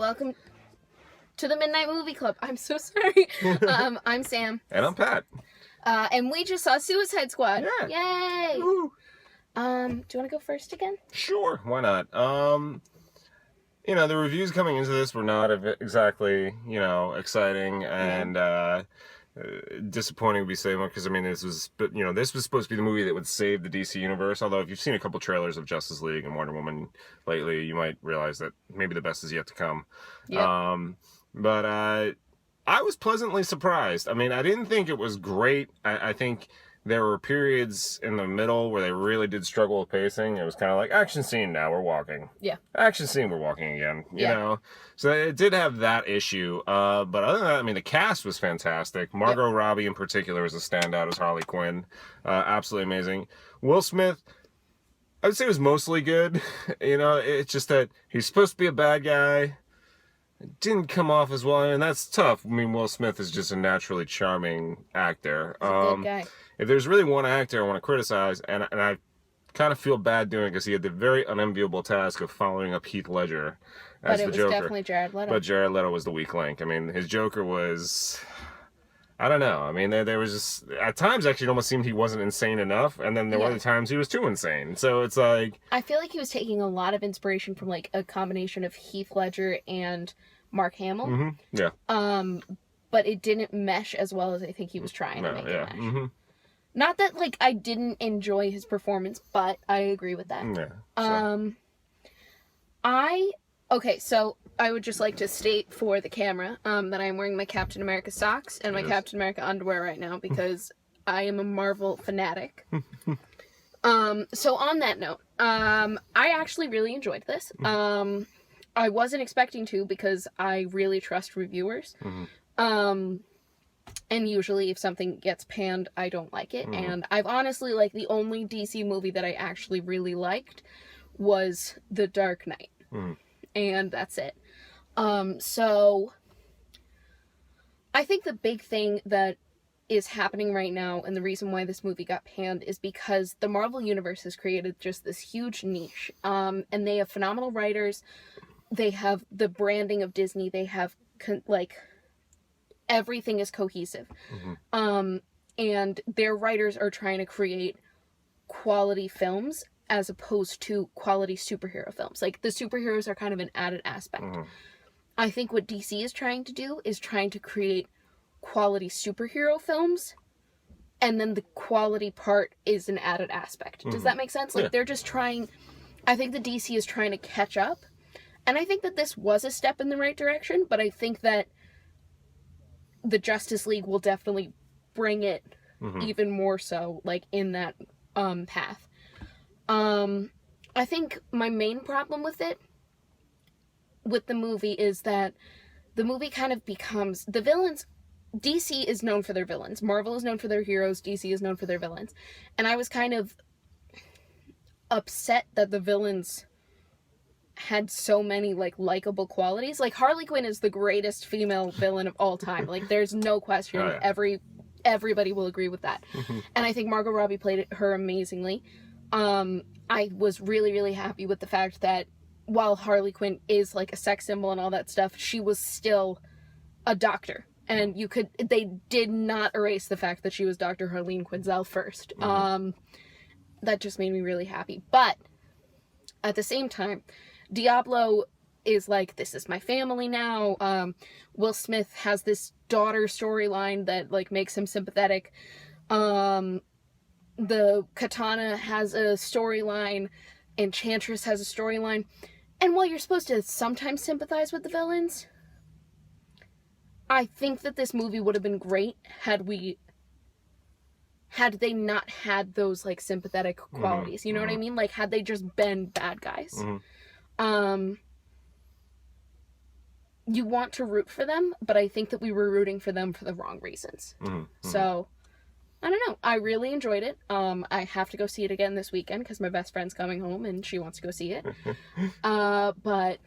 welcome to the Midnight Movie Club. I'm so sorry. I'm Sam. And I'm Pat. And we just saw Suicide Squad. Yeah. Yay! Woo. Do you want to go first again? Sure, why not? The reviews coming into this were not exactly, exciting and disappointing would be saying, because this was supposed to be the movie that would save the DC universe. Although if you've seen a couple trailers of Justice League and Wonder Woman lately, you might realize that maybe the best is yet to come. Yep. But I was pleasantly surprised. I didn't think it was great. I think there were periods in the middle where they really did struggle with pacing. It was kind of like, action scene, now we're walking. Yeah. Action scene, we're walking again. You know? So it did have that issue. But other than that, the cast was fantastic. Margot Robbie in particular was a standout as Harley Quinn. Absolutely amazing. Will Smith, I would say, was mostly good. It's just that he's supposed to be a bad guy. It didn't come off as well, and that's tough. Will Smith is just a naturally charming actor. He's a good guy. If there's really one actor I want to criticize, and I kind of feel bad doing it because he had the very unenviable task of following up Heath Ledger as the Joker. But it was definitely Jared Leto. But Jared Leto was the weak link. His Joker was... I don't know. There was just... At times, actually, it almost seemed he wasn't insane enough, and then there were other times he was too insane. So it's like... I feel like he was taking a lot of inspiration from, a combination of Heath Ledger and Mark Hamill. Mm-hmm. Yeah. But it didn't mesh as well as I think he was trying to make it mesh. Mm-hmm. Not that, I didn't enjoy his performance, but I agree with that. Yeah. Okay, so I would just like to state for the camera that I am wearing my Captain America socks and my Captain America underwear right now because I am a Marvel fanatic. So on that note, I actually really enjoyed this. I wasn't expecting to because I really trust reviewers. And usually if something gets panned, I don't like it. And I've honestly, the only DC movie that I actually really liked was The Dark Knight. And that's it. So I think the big thing that is happening right now and the reason why this movie got panned is because the Marvel Universe has created just this huge niche. And they have phenomenal writers. They have the branding of Disney. They have, everything is cohesive. And their writers are trying to create quality films as opposed to quality superhero films. The superheroes are kind of an added aspect. I think what DC is trying to do is trying to create quality superhero films, and then the quality part is an added aspect. Does that make sense? They're just trying... I think the DC is trying to catch up, and I think that this was a step in the right direction, but I think that the Justice League will definitely bring it even more so, in that path. I think my main problem with the movie is that the movie kind of becomes... The villains... DC is known for their villains. Marvel is known for their heroes. DC is known for their villains. And I was kind of upset that the villains had so many, likable qualities. Harley Quinn is the greatest female villain of all time. There's no question. Oh, yeah. Everybody will agree with that. And I think Margot Robbie played her amazingly. I was really, really happy with the fact that while Harley Quinn is, a sex symbol and all that stuff, she was still a doctor. And they did not erase the fact that she was Dr. Harleen Quinzel first. That just made me really happy. But at the same time, Diablo is this is my family now. Will Smith has this daughter storyline that makes him sympathetic. The Katana has a storyline. Enchantress has a storyline. And while you're supposed to sometimes sympathize with the villains, I think that this movie would have been great had they not had those sympathetic qualities. You know what I mean? Had they just been bad guys. You want to root for them, but I think that we were rooting for them for the wrong reasons. So, I don't know. I really enjoyed it. I have to go see it again this weekend because my best friend's coming home and she wants to go see it. But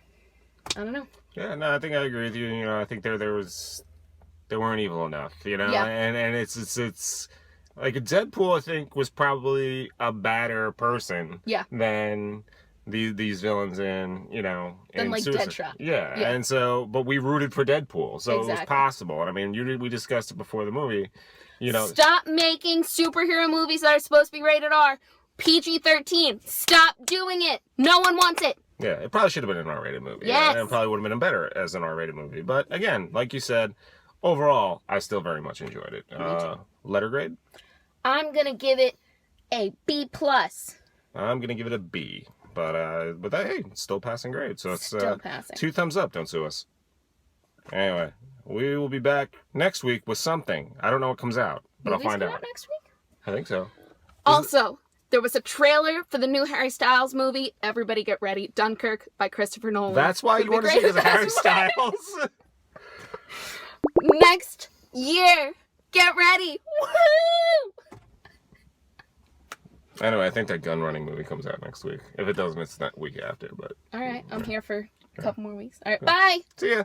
I don't know. Yeah, no, I think I agree with you. I think they weren't evil enough. Yeah. And it's Deadpool, I think, was probably a badder person. Yeah. Than these villains in, you know, Than, in like, Suicide. Deadshot. Yeah. Yeah. And so, but we rooted for Deadpool, so it was Exactly. possible. And I mean, we discussed it before the movie. You know, Stop making superhero movies that are supposed to be rated R. PG-13. Stop doing it. No one wants it. yeah, it probably should have been an R-rated movie. Yes. And it probably would have been better as an R-rated movie. But again, like you said, overall, I still very much enjoyed it. Letter grade? I'm gonna give it a B+. I'm gonna give it a B. But hey, it's still passing grade. So it's Still passing. 2 thumbs up. Don't sue us. Anyway, we will be back next week with something. I don't know what comes out, but Movies I'll find come out. next week? I think so. Also, there was a trailer for the new Harry Styles movie. Everybody get ready. Dunkirk by Christopher Nolan. That's why Could you be want to see great. the Harry Styles. Next year. Get ready. Woo! Anyway, I think that gun running movie comes out next week. If it doesn't, it's that week after. But All right, I'm here for a couple more weeks. All right, bye. see ya.